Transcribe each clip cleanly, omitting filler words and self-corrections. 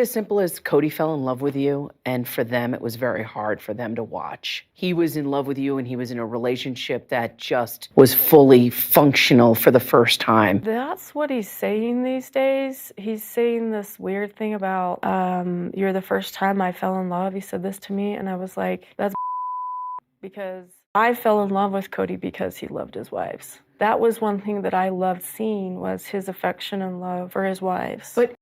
As simple as Kody fell in love with you, and for them, it was very hard for them to watch. He was in love with you, and he was in a relationship that just was fully functional for the first time. That's what he's saying these days. He's saying this weird thing about, you're the first time I fell in love. He said this to me, and I was like, that's because I fell in love with Kody because he loved his wives. That was one thing that I loved seeing, was his affection and love for his wives. But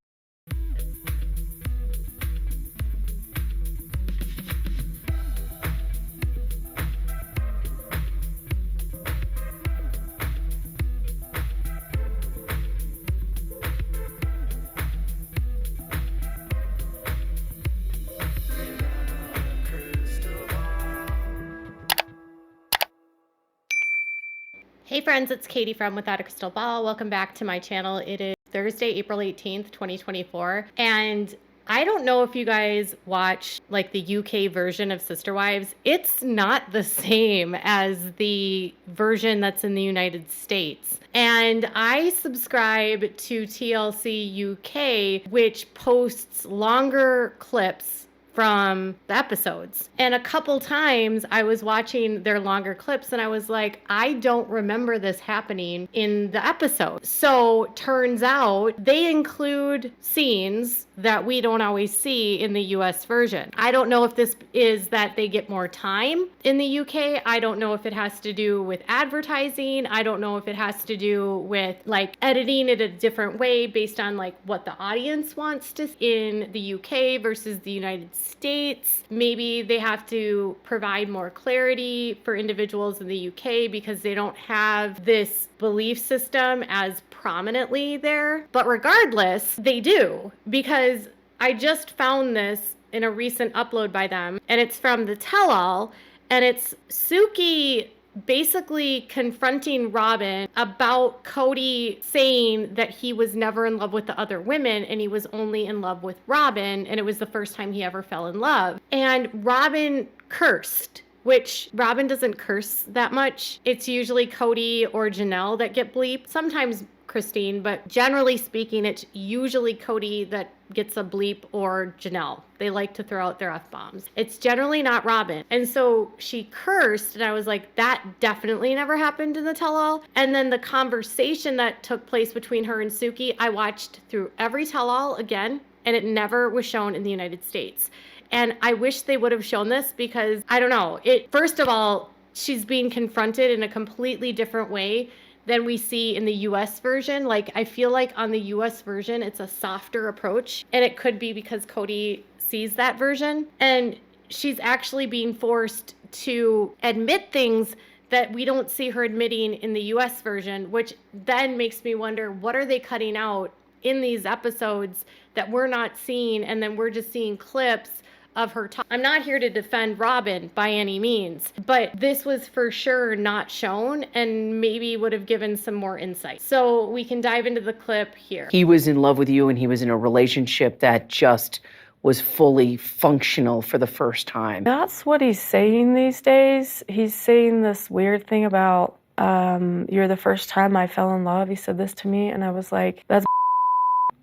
Hey friends, it's Katie from Without a Crystal Ball. Welcome back to my channel. It is Thursday, April 18th, 2024. And I don't know if you guys watch like the UK version of Sister Wives. It's not the same as the version that's in the United States. And I subscribe to TLC UK, which posts longer clips from the episodes. And a couple times I was watching their longer clips and I was like, I don't remember this happening in the episode. So turns out they include scenes that we don't always see in the US version. I don't know if this is that they get more time in the UK. I don't know if it has to do with advertising. I don't know if it has to do with like editing it a different way based on like what the audience wants to see in the UK versus the United States. Maybe they have to provide more clarity for individuals in the UK because they don't have this belief system as prominently there. But regardless, they do, because I just found this in a recent upload by them, and it's from the tell-all, and it's Suki basically confronting Robyn about Kody saying that he was never in love with the other women and he was only in love with Robyn, and it was the first time he ever fell in love. And Robyn cursed, which Robyn doesn't curse that much. It's usually Kody or Janelle that get bleeped, sometimes Christine, but generally speaking, it's usually Kody that gets a bleep or Janelle. They like to throw out their F-bombs. It's generally not Robyn. And so she cursed, and I was like, that definitely never happened in the tell-all. And then the conversation that took place between her and Suki, I watched through every tell-all again, and it never was shown in the United States. And I wish they would have shown this because, I don't know, first of all, she's being confronted in a completely different way than we see in the US version. Like, I feel like on the US version, it's a softer approach, and it could be because Kody sees that version, and she's actually being forced to admit things that we don't see her admitting in the US version, which then makes me wonder, what are they cutting out in these episodes that we're not seeing, and then we're just seeing clips of her talk. I'm not here to defend Robyn by any means, but this was for sure not shown and maybe would have given some more insight. So we can dive into the clip here. he was in love with you, and he was in a relationship that just was fully functional for the first time. That's what he's saying these days. He's saying this weird thing about, you're the first time I fell in love. He said this to me, and I was like, that's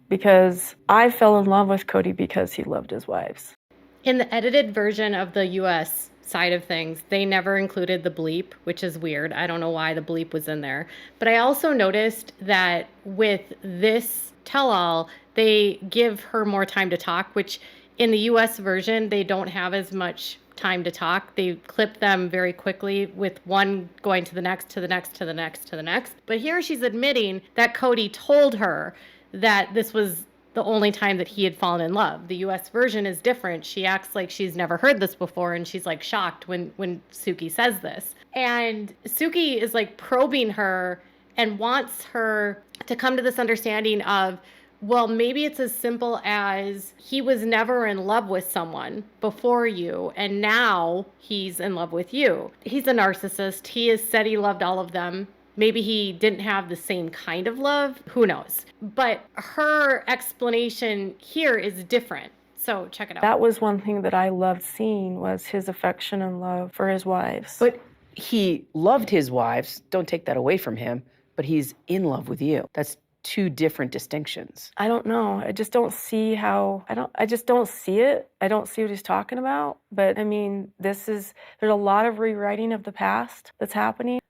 because I fell in love with Kody because he loved his wives. In the edited version of the US side of things, they never included the bleep, which is weird. I don't know why the bleep was in there. But I also noticed that with this tell-all, they give her more time to talk, which in the US version, they don't have as much time to talk. They clip them very quickly with one going to the next, to the next, to the next, to the next. But here she's admitting that Kody told her that this was the only time that he had fallen in love. The US version is different. She acts like she's never heard this before, and she's like shocked when Suki says this. And Suki is like probing her and wants her to come to this understanding of, well, maybe it's as simple as he was never in love with someone before you, and now he's in love with you. He's a narcissist. He has said he loved all of them. Maybe he didn't have the same kind of love. Who knows? But her explanation here is different. So check it out. That was one thing that I loved seeing, was his affection and love for his wives. But he loved his wives. Don't take that away from him. But he's in love with you. That's two different distinctions. I don't know. I just don't see how, I just don't see it. I don't see what he's talking about. But I mean, there's a lot of rewriting of the past that's happening.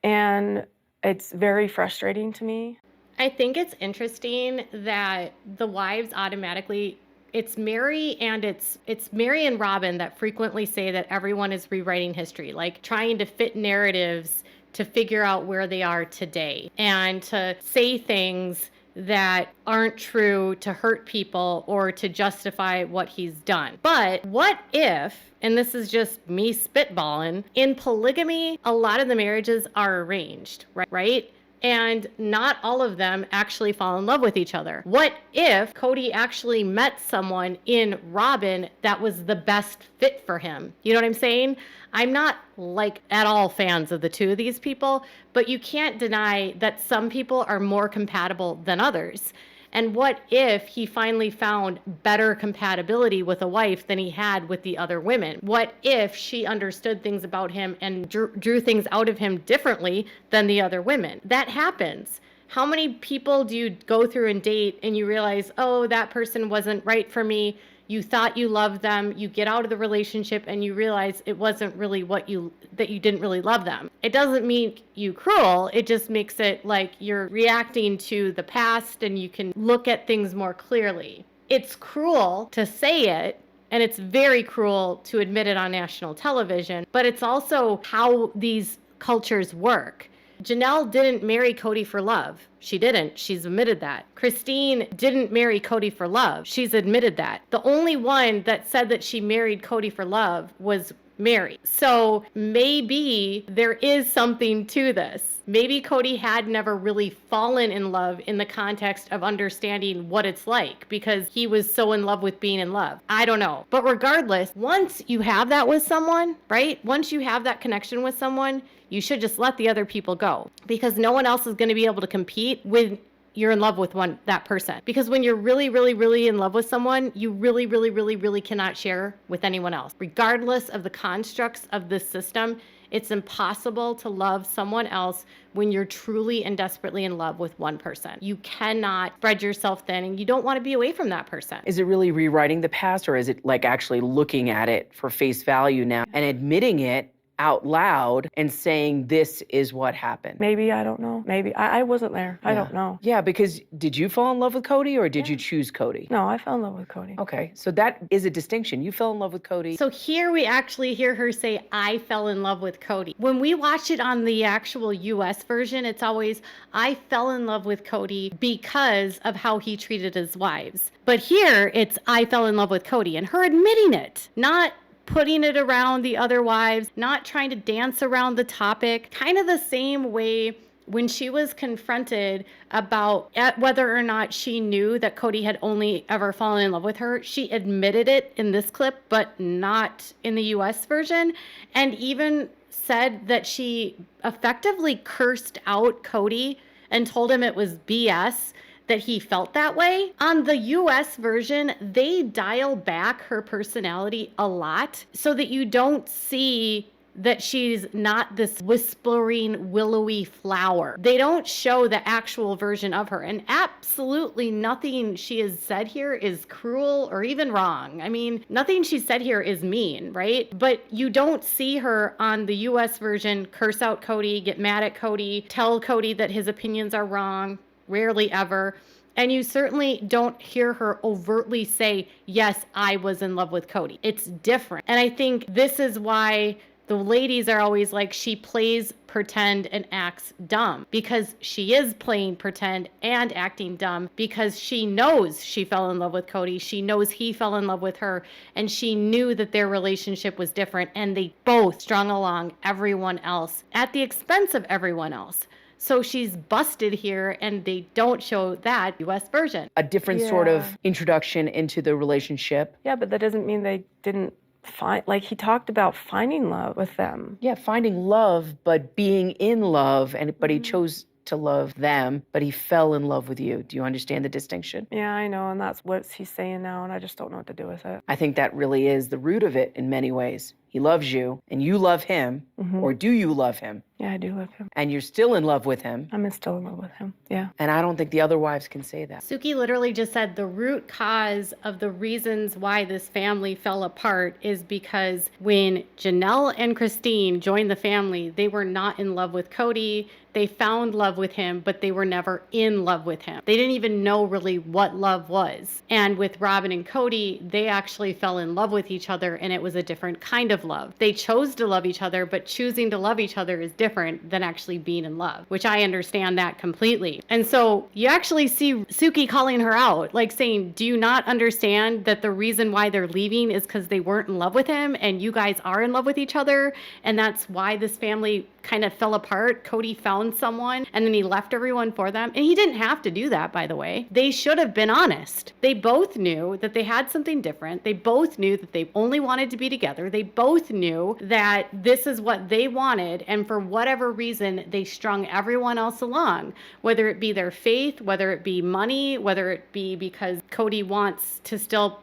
And it's very frustrating to me. I think it's interesting that the wives automatically, it's Mary and it's Mary and Robyn that frequently say that everyone is rewriting history, like trying to fit narratives to figure out where they are today and to say things that aren't true to hurt people or to justify what he's done. But what if, and this is just me spitballing, in polygamy, a lot of the marriages are arranged, right? And not all of them actually fall in love with each other. What if Kody actually met someone in Robyn that was the best fit for him? You know what I'm saying? I'm not like at all fans of the two of these people, but you can't deny that some people are more compatible than others. And what if he finally found better compatibility with a wife than he had with the other women? What if she understood things about him and drew things out of him differently than the other women? That happens. How many people do you go through and date and you realize, oh, that person wasn't right for me? You thought you loved them, you get out of the relationship and you realize it wasn't really that you didn't really love them. It doesn't make you cruel, it just makes it like you're reacting to the past and you can look at things more clearly. It's cruel to say it, and it's very cruel to admit it on national television, but it's also how these cultures work. Janelle didn't marry Kody for love. She didn't. She's admitted that. Christine didn't marry Kody for love. She's admitted that. The only one that said that she married Kody for love was Mary. So maybe there is something to this. Maybe Kody had never really fallen in love in the context of understanding what it's like because he was so in love with being in love. I don't know. But regardless, once you have that with someone, right? Once you have that connection with someone, you should just let the other people go because no one else is going to be able to compete when you're in love with that person. Because when you're really, really, really in love with someone, you really, really, really, really cannot share with anyone else. Regardless of the constructs of this system, it's impossible to love someone else when you're truly and desperately in love with one person. You cannot spread yourself thin and you don't want to be away from that person. Is it really rewriting the past, or is it like actually looking at it for face value now and admitting it out loud and saying this is what happened? Maybe, I don't know. Maybe. I wasn't there. I don't know. Yeah, because did you fall in love with Kody or did you choose Kody? No, I fell in love with Kody. Okay, so that is a distinction. You fell in love with Kody. So here we actually hear her say, I fell in love with Kody. When we watch it on the actual US version, it's always, I fell in love with Kody because of how he treated his wives. But here it's, I fell in love with Kody, and her admitting it, not putting it around the other wives, not trying to dance around the topic. Kind of the same way when she was confronted about whether or not she knew that Kody had only ever fallen in love with her. She admitted it in this clip, but not in the US version, and even said that she effectively cursed out Kody and told him it was BS that he felt that way. On the US version, they dial back her personality a lot so that you don't see that she's not this whispering, willowy flower. They don't show the actual version of her, and absolutely nothing she has said here is cruel or even wrong. I mean, nothing she said here is mean, right? But you don't see her on the US version curse out Kody, get mad at Kody, tell Kody that his opinions are wrong. Rarely ever. And you certainly don't hear her overtly say, yes, I was in love with Kody. It's different. And I think this is why the ladies are always like, she plays pretend and acts dumb, because she is playing pretend and acting dumb because she knows she fell in love with Kody. She knows he fell in love with her, and she knew that their relationship was different, and they both strung along everyone else at the expense of everyone else. So she's busted here, and they don't show that US version. A different sort of introduction into the relationship. Yeah, but that doesn't mean they didn't find, like, he talked about finding love with them. Yeah, finding love, but being in love, but he chose to love them, but he fell in love with you. Do you understand the distinction? Yeah, I know, and that's what he's saying now, and I just don't know what to do with it. I think that really is the root of it in many ways. He loves you, and you love him, or do you love him? Yeah, I do love him. And you're still in love with him. I'm still in love with him. Yeah. And I don't think the other wives can say that. Suki literally just said the root cause of the reasons why this family fell apart is because when Janelle and Christine joined the family, they were not in love with Kody. They found love with him, but they were never in love with him. They didn't even know really what love was. And with Robyn and Kody, they actually fell in love with each other, and it was a different kind of love. They chose to love each other, but choosing to love each other is different than actually being in love, which I understand that completely. And so you actually see Suki calling her out, like saying, do you not understand that the reason why they're leaving is because they weren't in love with him, and you guys are in love with each other, and that's why this family kind of fell apart. Cody found someone and then he left everyone for them. And he didn't have to do that, by the way. They should have been honest. They both knew that they had something different. They both knew that they only wanted to be together. They both knew that this is what they wanted. And for whatever reason, they strung everyone else along, whether it be their faith, whether it be money, whether it be because Cody wants to still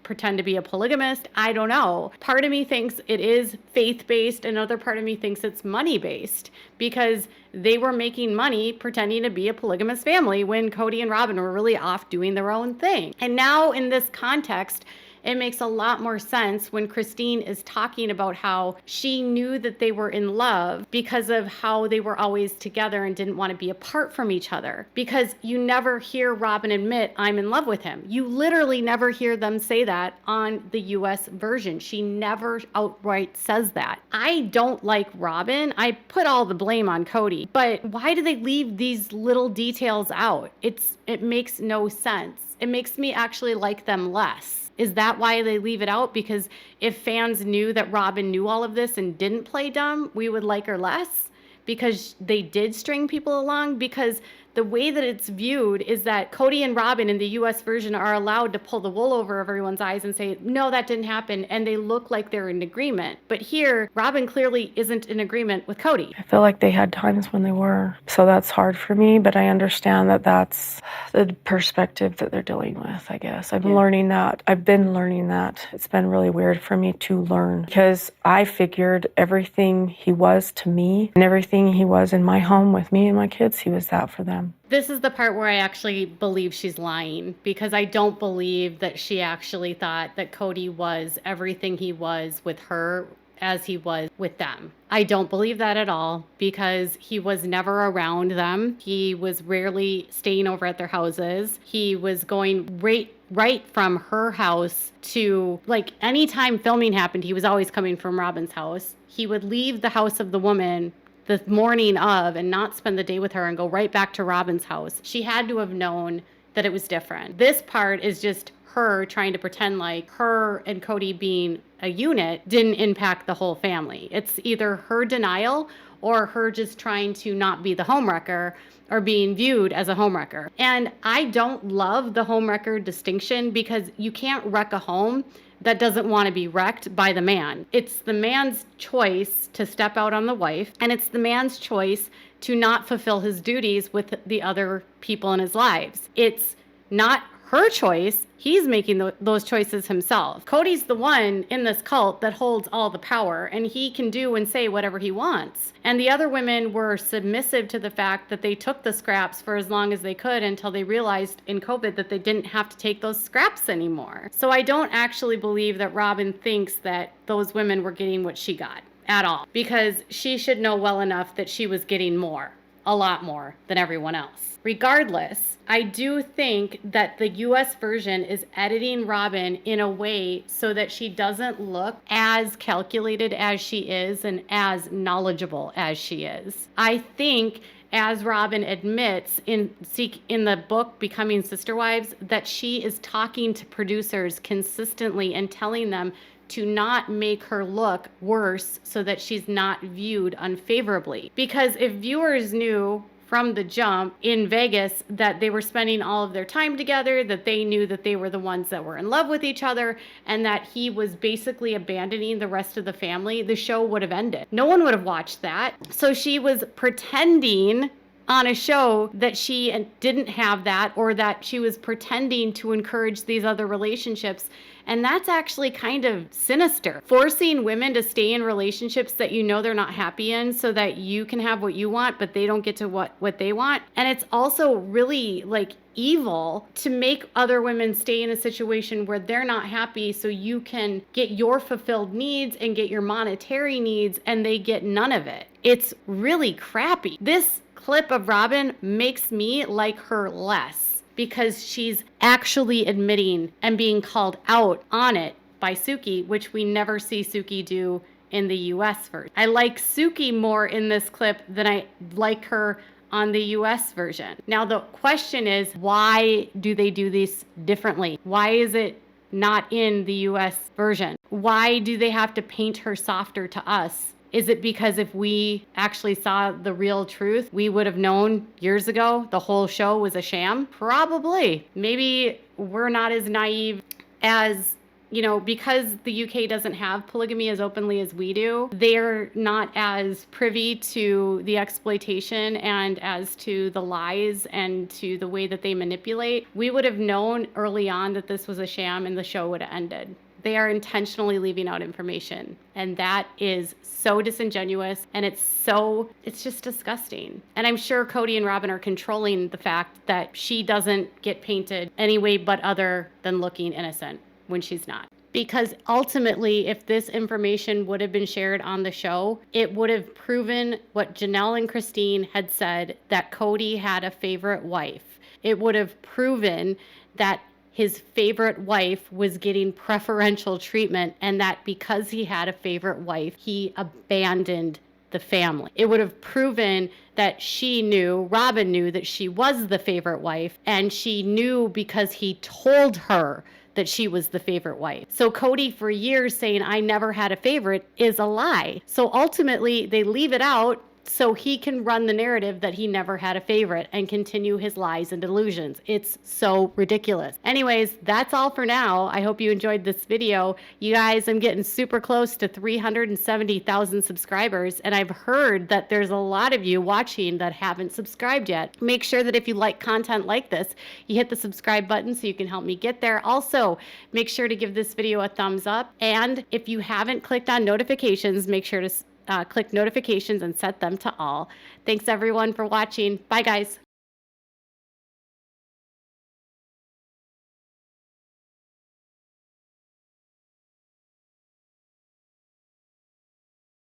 pretend to be a polygamist. I don't know. Part of me thinks it is faith-based. Another part of me thinks it's money-based because they were making money pretending to be a polygamous family when Kody and Robyn were really off doing their own thing. And now in this context, it makes a lot more sense when Christine is talking about how she knew that they were in love because of how they were always together and didn't want to be apart from each other. Because you never hear Robyn admit, I'm in love with him. You literally never hear them say that on the US version. She never outright says that. I don't like Robyn. I put all the blame on Kody. But why do they leave these little details out? It makes no sense. It makes me actually like them less. Is that why they leave it out? Because if fans knew that Robyn knew all of this and didn't play dumb, we would like her less? Because they did string people along? Because the way that it's viewed is that Kody and Robyn in the US version are allowed to pull the wool over everyone's eyes and say, no, that didn't happen. And they look like they're in agreement. But here, Robyn clearly isn't in agreement with Kody. I feel like they had times when they were. So that's hard for me, but I understand that that's the perspective that they're dealing with, I guess. I've been learning that. It's been really weird for me to learn because I figured everything he was to me and everything he was in my home with me and my kids, he was that for them. This is the part where I actually believe she's lying because I don't believe that she actually thought that Kody was everything he was with her as he was with them. I don't believe that at all because he was never around them. He was rarely staying over at their houses. He was going right from her house to, like, anytime filming happened, he was always coming from Robyn's house. He would leave the house of the woman the morning of and not spend the day with her and go right back to Robyn's house. She had to have known that it was different. This part is just her trying to pretend like her and Kody being a unit didn't impact the whole family. It's either her denial or her just trying to not be the homewrecker or being viewed as a homewrecker. And I don't love the homewrecker distinction because you can't wreck a home that doesn't want to be wrecked by the man. It's the man's choice to step out on the wife, and it's the man's choice to not fulfill his duties with the other people in his lives. It's not her choice. He's making those choices himself. Kody's the one in this cult that holds all the power, and he can do and say whatever he wants. And the other women were submissive to the fact that they took the scraps for as long as they could until they realized in COVID that they didn't have to take those scraps anymore. So I don't actually believe that Robyn thinks that those women were getting what she got at all, because she should know well enough that she was getting more, a lot more than everyone else. Regardless, I do think that the US version is editing Robyn in a way so that she doesn't look as calculated as she is and as knowledgeable as she is. I think, as Robyn admits in the book Becoming Sister Wives, that she is talking to producers consistently and telling them to not make her look worse so that she's not viewed unfavorably. Because if viewers knew from the jump in Vegas that they were spending all of their time together, that they knew that they were the ones that were in love with each other, and that he was basically abandoning the rest of the family, the show would have ended. No one would have watched that. So she was pretending on a show that she didn't have that, or that she was pretending to encourage these other relationships. And that's actually kind of sinister. Forcing women to stay in relationships that you know they're not happy in so that you can have what you want, but they don't get to what they want. And it's also really like evil to make other women stay in a situation where they're not happy so you can get your fulfilled needs and get your monetary needs, and they get none of it. It's really crappy. This clip of Robyn makes me like her less, because she's actually admitting and being called out on it by Suki, which we never see Suki do in the US version. I like Suki more in this clip than I like her on the US version. Now the question is, why do they do this differently? Why is it not in the US version? Why do they have to paint her softer to us? Is it because if we actually saw the real truth, we would have known years ago the whole show was a sham? Probably. Maybe we're not as naive as, because the UK doesn't have polygamy as openly as we do. They're not as privy to the exploitation and as to the lies and to the way that they manipulate. We would have known early on that this was a sham and the show would have ended. They are intentionally leaving out information, and that is so disingenuous, and it's just disgusting. And I'm sure Kody and Robyn are controlling the fact that she doesn't get painted any way but other than looking innocent when she's not. Because ultimately, if this information would have been shared on the show, it would have proven what Janelle and Christine had said, that Kody had a favorite wife. It would have proven that his favorite wife was getting preferential treatment, and that because he had a favorite wife, he abandoned the family. It would have proven that Robyn knew that she was the favorite wife, and she knew because he told her that she was the favorite wife. So Kody, for years saying, I never had a favorite, is a lie. So ultimately, they leave it out so he can run the narrative that he never had a favorite and continue his lies and delusions. It's so ridiculous. Anyways, that's all for now. I hope you enjoyed this video. You guys, I'm getting super close to 370,000 subscribers, and I've heard that there's a lot of you watching that haven't subscribed yet. Make sure that if you like content like this, you hit the subscribe button so you can help me get there. Also, make sure to give this video a thumbs up, and if you haven't clicked on notifications, make sure to click notifications and set them to all. Thanks everyone for watching. Bye guys.